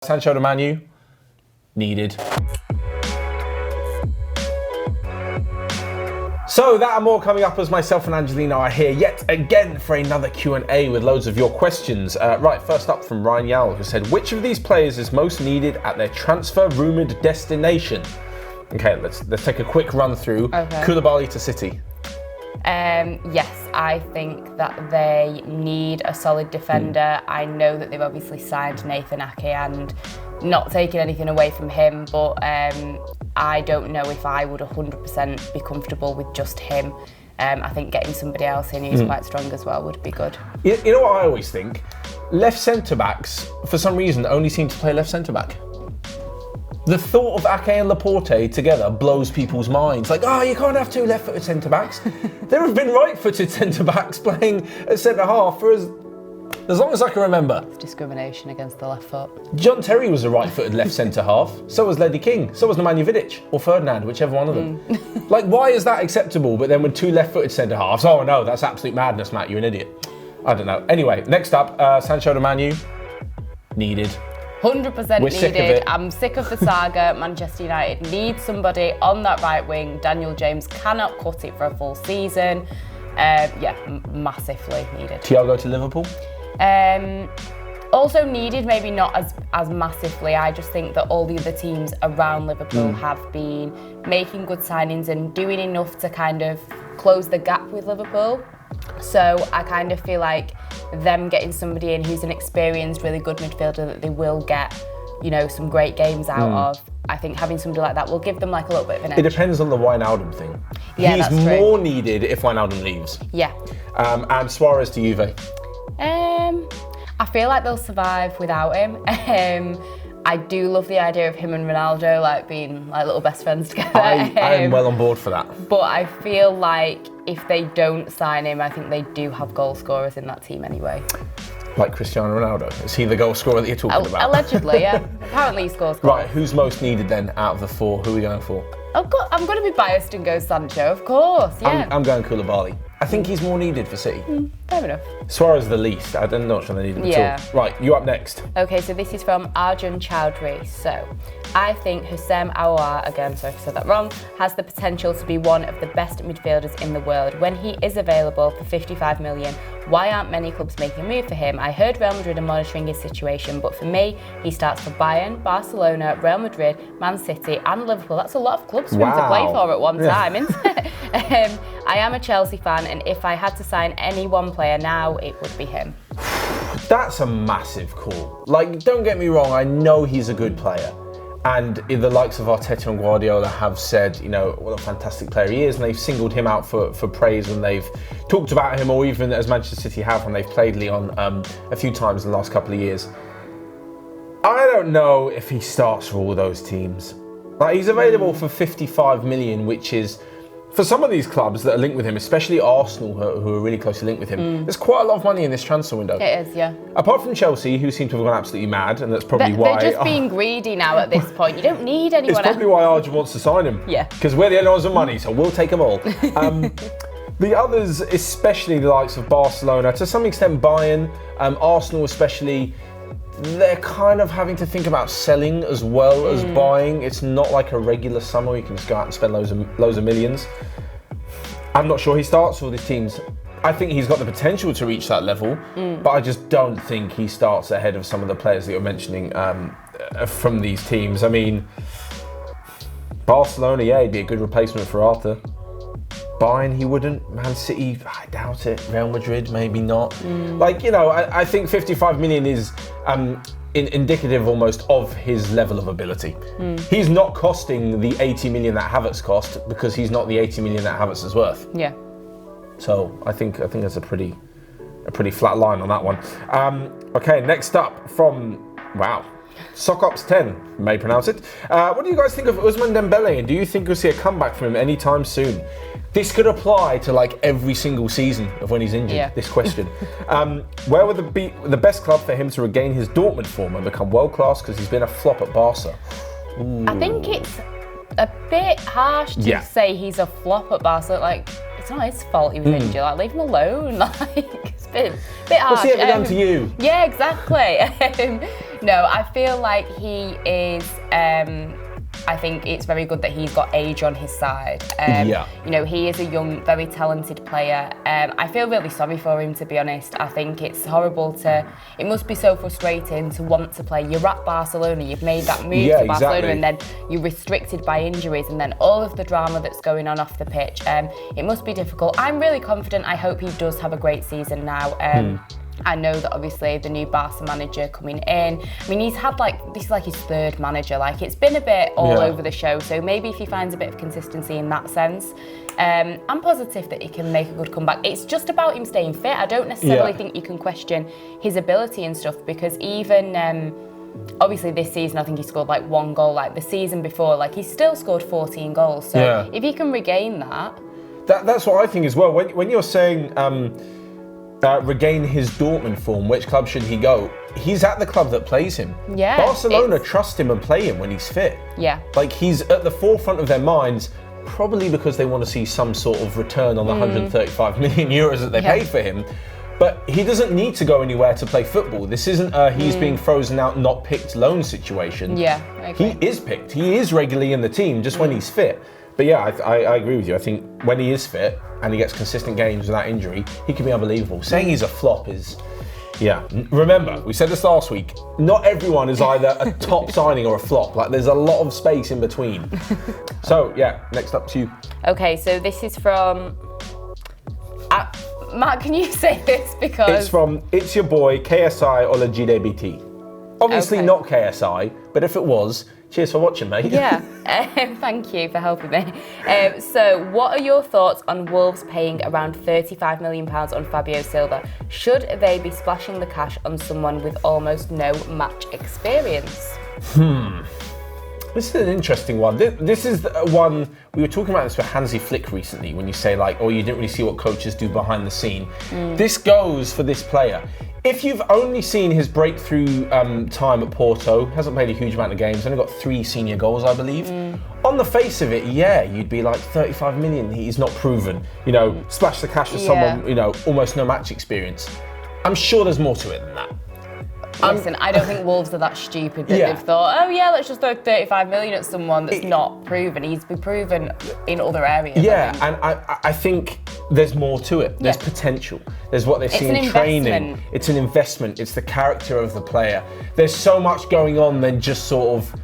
Sancho to Man U, needed. So that and more coming up as myself and Angelina are here yet again for another Q&A with loads of your questions. Right, first up from Ryan Yowell, who said, which of these players is most needed at their transfer rumoured destination? Okay, let's take a quick run through. Okay. Koulibaly to City. Yes, I think that they need a solid defender. I know that they've obviously signed Nathan Ake and not taking anything away from him, but I don't know if I would 100% be comfortable with just him. I think getting somebody else in who's quite strong as well would be good. You know what I always think? Left centre-backs, for some reason, only seem to play left centre-back. The thought of Ake and Laporte together blows people's minds. Like, you can't have two left-footed centre-backs. There have been right-footed centre-backs playing at centre-half for as long as I can remember. It's discrimination against the left foot. John Terry was a right-footed left centre-half. So was Ledley King. So was Nemanja Vidic. Or Ferdinand, whichever one of them. Like, why is that acceptable? But then with two left-footed centre-halves, oh no, that's absolute madness, Matt. You're an idiot. I don't know. Anyway, next up, Sancho to Man U, needed. 100% needed. I'm sick of the saga. Manchester United needs somebody on that right wing. Daniel James cannot cut it for a full season. Massively needed. Thiago to Liverpool? Also needed, maybe not as massively. I just think that all the other teams around Liverpool have been making good signings and doing enough to kind of close the gap with Liverpool. So I kind of feel like them getting somebody in who's an experienced, really good midfielder that they will get, some great games out of. I think having somebody like that will give them like a little bit of an edge. It depends on the Wijnaldum thing. Yeah, He's that's more true. needed if Wijnaldum leaves. Yeah. And Suarez to Juve. I feel like they'll survive without him. I do love the idea of him and Ronaldo like being like little best friends together. I am well on board for that. But I feel like if they don't sign him, I think they do have goal scorers in that team anyway. Like Cristiano Ronaldo? Is he the goal scorer that you're talking about? Allegedly, yeah. Apparently he scores goals. Right, who's most needed then out of the four? Who are we going for? I'm going to be biased and go Sancho, of course, yeah. I'm going Koulibaly. I think he's more needed for City. Fair enough. Suarez the least. I'm not sure they need him at all. Right, you up next. Okay, so this is from Arjun Chowdhury. So, I think Houssem Aouar, again, sorry if I said that wrong, has the potential to be one of the best midfielders in the world. When he is available for 55 million, why aren't many clubs making a move for him? I heard Real Madrid are monitoring his situation, but for me, he starts for Bayern, Barcelona, Real Madrid, Man City and Liverpool. That's a lot of clubs for him to play for at one time, isn't it? I am a Chelsea fan, and if I had to sign any one player now, it would be him. That's a massive call. Like, don't get me wrong, I know he's a good player. And the likes of Arteta and Guardiola have said, what a fantastic player he is, and they've singled him out for praise when they've talked about him, or even as Manchester City have when they've played Lyon a few times in the last couple of years. I don't know if he starts for all those teams. Like, he's available for 55 million, which is, for some of these clubs that are linked with him, especially Arsenal, who are really closely linked with him, there's quite a lot of money in this transfer window. It is, yeah. Apart from Chelsea, who seem to have gone absolutely mad, and that's probably why... They're just being greedy now at this point. You don't need anyone It's probably why Arjun wants to sign him. Yeah. Because we're the only ones with money, so we'll take them all. The others, especially the likes of Barcelona, to some extent Bayern, Arsenal especially, they're kind of having to think about selling as well as buying. It's not like a regular summer where you can just go out and spend loads of millions. I'm not sure he starts for all these teams. I think he's got the potential to reach that level, but I just don't think he starts ahead of some of the players that you're mentioning from these teams. I mean, Barcelona, he'd be a good replacement for Arthur. Bayern, he wouldn't. Man City, I doubt it. Real Madrid, maybe not. I think 55 million is indicative almost of his level of ability. He's not costing the 80 million that Havertz cost because he's not the 80 million that Havertz is worth. Yeah. So I think that's a pretty flat line on that one. Okay, next up from Socops 10, may pronounce it. What do you guys think of Ousmane Dembele, and do you think we'll see a comeback from him anytime soon? This could apply to like every single season of when he's injured, this question. Where would be the best club for him to regain his Dortmund form and become world class, because he's been a flop at Barca? Ooh. I think it's a bit harsh to say he's a flop at Barca. Like, it's not his fault he was injured. Like, leave him alone. Like, it's a bit harsh. What's he ever done to you? Yeah, exactly. No, I feel like he is. I think it's very good that he's got age on his side. You know, he is a young, very talented player. I feel really sorry for him, to be honest. I think it's horrible it must be so frustrating to want to play. You're at Barcelona, you've made that move to Barcelona, and then you're restricted by injuries, and then all of the drama that's going on off the pitch. It must be difficult. I'm really confident. I hope he does have a great season now. I know that obviously the new Barca manager coming in, I mean, he's had this is like his third manager, like it's been a bit all over the show, so maybe if he finds a bit of consistency in that sense, I'm positive that he can make a good comeback. It's just about him staying fit. I don't necessarily think you can question his ability and stuff, because even obviously this season I think he scored like 1 goal, like the season before, like he still scored 14 goals, so if he can regain that's what I think as well. When you're saying regain his Dortmund form, which club should he go? He's at the club that plays him. Barcelona trust him and play him when he's fit. Like he's at the forefront of their minds, probably because they want to see some sort of return on the 135 million euros that they paid for him. But he doesn't need to go anywhere to play football. This isn't he's being frozen out, not picked loan situation. He is picked. He is regularly in the team, just when he's fit. But yeah, I agree with you. I think when he is fit and he gets consistent games without injury, he can be unbelievable. Saying he's a flop is, Remember, we said this last week, not everyone is either a top signing or a flop. Like, there's a lot of space in between. So, next up to you. Okay, so this is from... Matt, can you say this? Because... It's your boy, KSI Olajide. Obviously not KSI, but if it was... Cheers for watching, mate. Thank you for helping me. So, what are your thoughts on Wolves paying around £35 million on Fabio Silva? Should they be splashing the cash on someone with almost no match experience? This is an interesting one. This is one, we were talking about this with Hansi Flick recently, when you say you didn't really see what coaches do behind the scene. This goes for this player. If you've only seen his breakthrough time at Porto, hasn't played a huge amount of games, only got 3 senior goals, I believe. On the face of it, you'd be like 35 million, he's not proven. Splash the cash for someone, almost no match experience. I'm sure there's more to it than that. Listen, I don't think Wolves are that stupid that they've thought, let's just throw 35 million at someone that's not proven. He's been proven in other areas. And I think there's more to it. There's potential. There's what they've seen in training. It's an investment. It's the character of the player. There's so much going on than just sort of,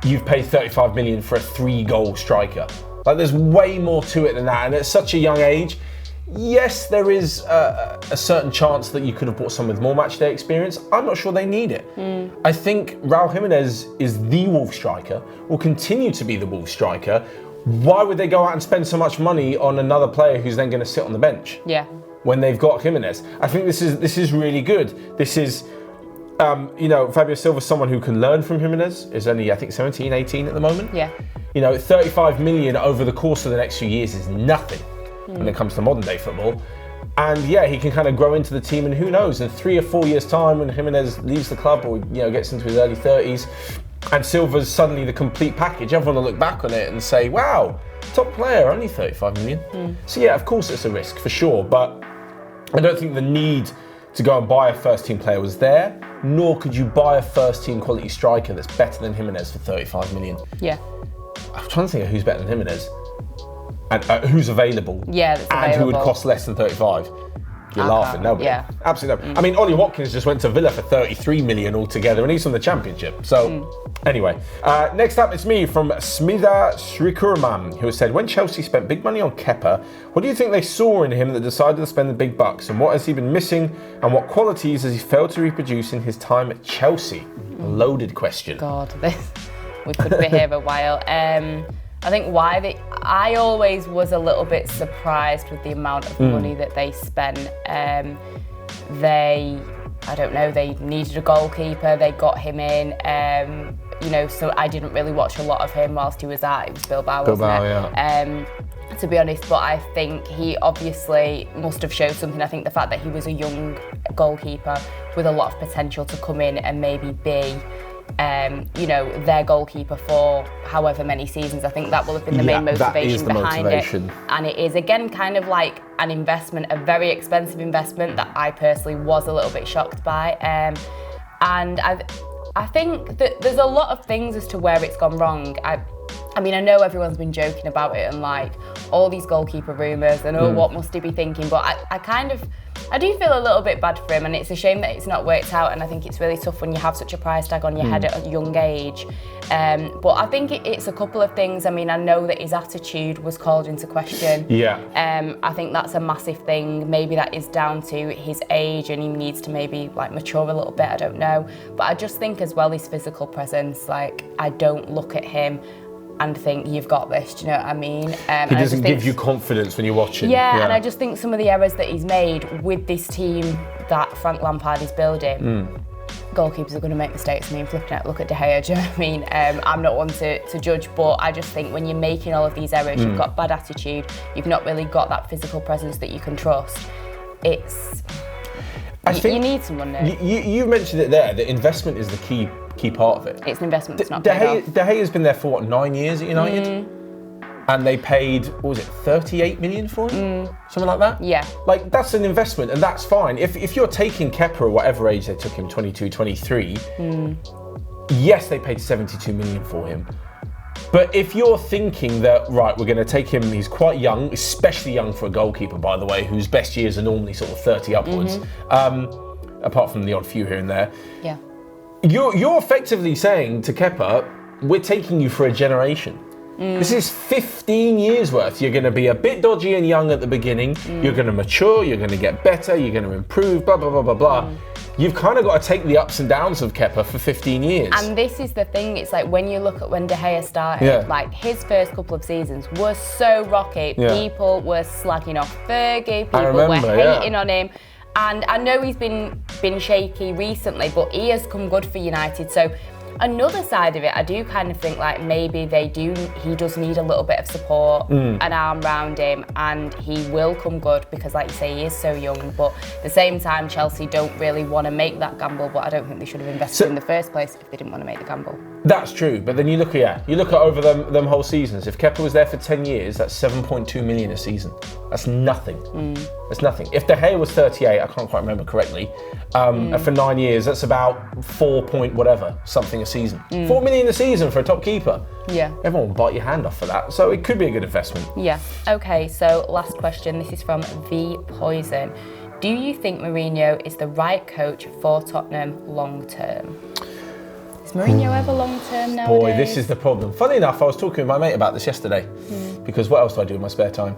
you've paid 35 million for a 3-goal striker. Like, there's way more to it than that. And at such a young age, yes, there is a certain chance that you could have bought someone with more matchday experience. I'm not sure they need it. I think Raul Jimenez is the Wolves striker, will continue to be the Wolves striker. Why would they go out and spend so much money on another player who's then going to sit on the bench? When they've got Jimenez. I think this is really good. This is, Fabio Silva is someone who can learn from Jimenez. Is only, I think, 17, 18 at the moment. 35 million over the course of the next few years is nothing when it comes to modern day football. And he can kind of grow into the team, and who knows, in 3 or 4 years time when Jimenez leaves the club or gets into his early 30s and Silva's suddenly the complete package, everyone will look back on it and say, wow, top player, only 35 million. So of course it's a risk for sure, but I don't think the need to go and buy a first team player was there, nor could you buy a first team quality striker that's better than Jimenez for 35 million. I'm trying to think of who's better than Jimenez. And who's available, and who would cost less than 35. You're laughing, nobody. Absolutely no. I mean, Ollie Watkins just went to Villa for 33 million altogether, and he's from the Championship. So, anyway. Next up, it's me from Smida Srikurman, who has said, when Chelsea spent big money on Kepa, what do you think they saw in him that decided to spend the big bucks? And what has he been missing? And what qualities has he failed to reproduce in his time at Chelsea? A loaded question. God, we could be here a while. I think I always was a little bit surprised with the amount of money that they spent. They needed a goalkeeper, they got him in, so I didn't really watch a lot of him whilst he was at, it was Bilbao, wasn't it? To be honest, but I think he obviously must have showed something. I think the fact that he was a young goalkeeper with a lot of potential to come in and maybe be their goalkeeper for however many seasons. I think that will have been the main motivation behind it. And it is, again, kind of like an investment, a very expensive investment that I personally was a little bit shocked by. And I think that there's a lot of things as to where it's gone wrong. I mean, I know everyone's been joking about it and like all these goalkeeper rumours and what must he be thinking, but I do feel a little bit bad for him, and it's a shame that it's not worked out, and I think it's really tough when you have such a price tag on your head at a young age. But I think it's a couple of things. I mean, I know that his attitude was called into question. Yeah. I think that's a massive thing. Maybe that is down to his age and he needs to maybe like mature a little bit, I don't know. But I just think as well his physical presence, like I don't look at him and think you've got this, do you know what I mean? He doesn't give you confidence when you're watching. Yeah, and I just think some of the errors that he's made with this team that Frank Lampard is building, goalkeepers are going to make mistakes. I mean, flipping out, look at De Gea, do you know what I mean? I'm not one to judge, but I just think when you're making all of these errors, you've got bad attitude, you've not really got that physical presence that you can trust. You need someone there. You mentioned it there, that investment is the key part of it. It's an investment that's not paid off. De Gea's been there for 9 years at United? And they paid, what was it, 38 million for him? Something like that? Yeah. Like, that's an investment, and that's fine. If you're taking Kepa, or whatever age they took him, 22, 23, yes, they paid 72 million for him. But if you're thinking that, right, we're going to take him, he's quite young, especially young for a goalkeeper, by the way, whose best years are normally sort of 30 upwards, apart from the odd few here and there. Yeah. You're effectively saying to Kepa, we're taking you for a generation. This is 15 years worth. You're going to be a bit dodgy and young at the beginning. You're going to mature, you're going to get better, you're going to improve, blah, blah, blah, blah, blah. You've kind of got to take the ups and downs of Kepa for 15 years. And this is the thing, it's like when you look at when De Gea started, like his first couple of seasons were so rocky. People were slagging off Fergie, people were hating on him. And I know he's been shaky recently, but he has come good for United. So another side of it, I do kind of think like maybe he does need a little bit of support, an arm round him, and he will come good because like you say, he is so young. But at the same time, Chelsea don't really want to make that gamble, but I don't think they should have invested in the first place if they didn't want to make the gamble. That's true, but then you look at over them whole seasons. If Kepa was there for 10 years, that's 7.2 million a season. That's nothing. That's nothing. If De Gea was 38, I can't quite remember correctly, for 9 years, that's about 4 point whatever, something a season. 4 million a season for a top keeper. Yeah. Everyone will bite your hand off for that, so it could be a good investment. Yeah. Okay, so last question. This is from The Poison. Do you think Mourinho is the right coach for Tottenham long term? Is Mourinho ever long term nowadays? Boy, this is the problem. Funny enough, I was talking with my mate about this yesterday, because what else do I do in my spare time?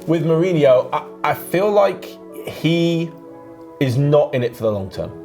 With Mourinho, I feel like he is not in it for the long term.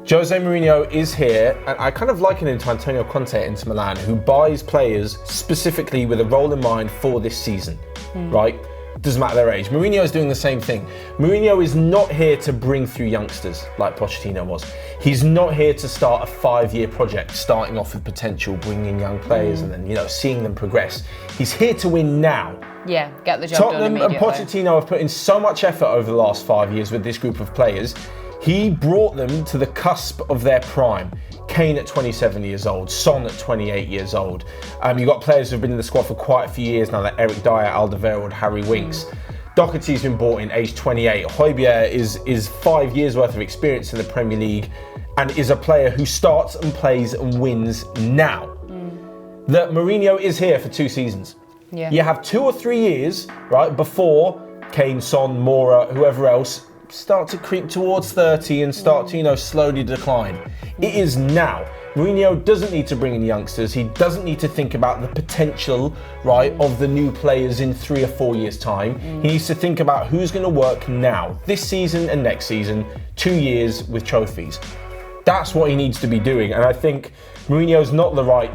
José Mourinho is here, and I kind of liken him to Antonio Conte at Inter Milan, who buys players specifically with a role in mind for this season, right? Doesn't matter their age. Mourinho is doing the same thing. Mourinho is not here to bring through youngsters like Pochettino was. He's not here to start a 5-year project, starting off with potential, bringing in young players and then, seeing them progress. He's here to win now. Yeah, get the job done Tottenham immediately. and Pochettino have put in so much effort over the last 5 years with this group of players. He brought them to the cusp of their prime. Kane at 27 years old, Son at 28 years old. You've got players who've been in the squad for quite a few years now, like Eric Dyer, Alderweireld, Harry Winks. Doherty's been brought in age 28. Højbjerg is 5 years worth of experience in the Premier League and is a player who starts and plays and wins now. That Mourinho is here for 2 seasons. Yeah. You have 2 or 3 years, right, before Kane, Son, Moura, whoever else start to creep towards 30 and start to, slowly decline. It is now. Mourinho doesn't need to bring in youngsters. He doesn't need to think about the potential, right, of the new players in 3 or 4 years' time. He needs to think about who's going to work now, this season and next season, 2 years with trophies. That's what he needs to be doing. And I think Mourinho's not the right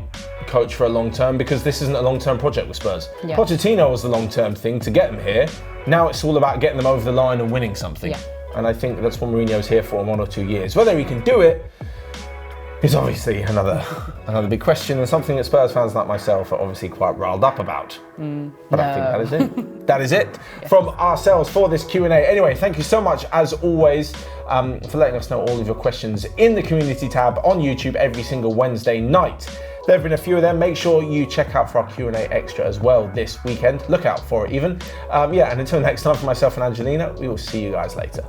coach for a long term because this isn't a long-term project with Spurs. Yeah. Pochettino was the long-term thing to get them here. Now it's all about getting them over the line and winning something. Yeah. And I think that's what Mourinho's here for in 1 or 2 years. Whether he can do it is obviously another big question, and something that Spurs fans like myself are obviously quite riled up about. But I think that is it. That is it from ourselves for this Q&A. Anyway, thank you so much, as always, for letting us know all of your questions in the community tab on YouTube every single Wednesday night. There have been a few of them. Make sure you check out for our Q&A extra as well this weekend. Look out for it even. And until next time, for myself and Angelina, we will see you guys later.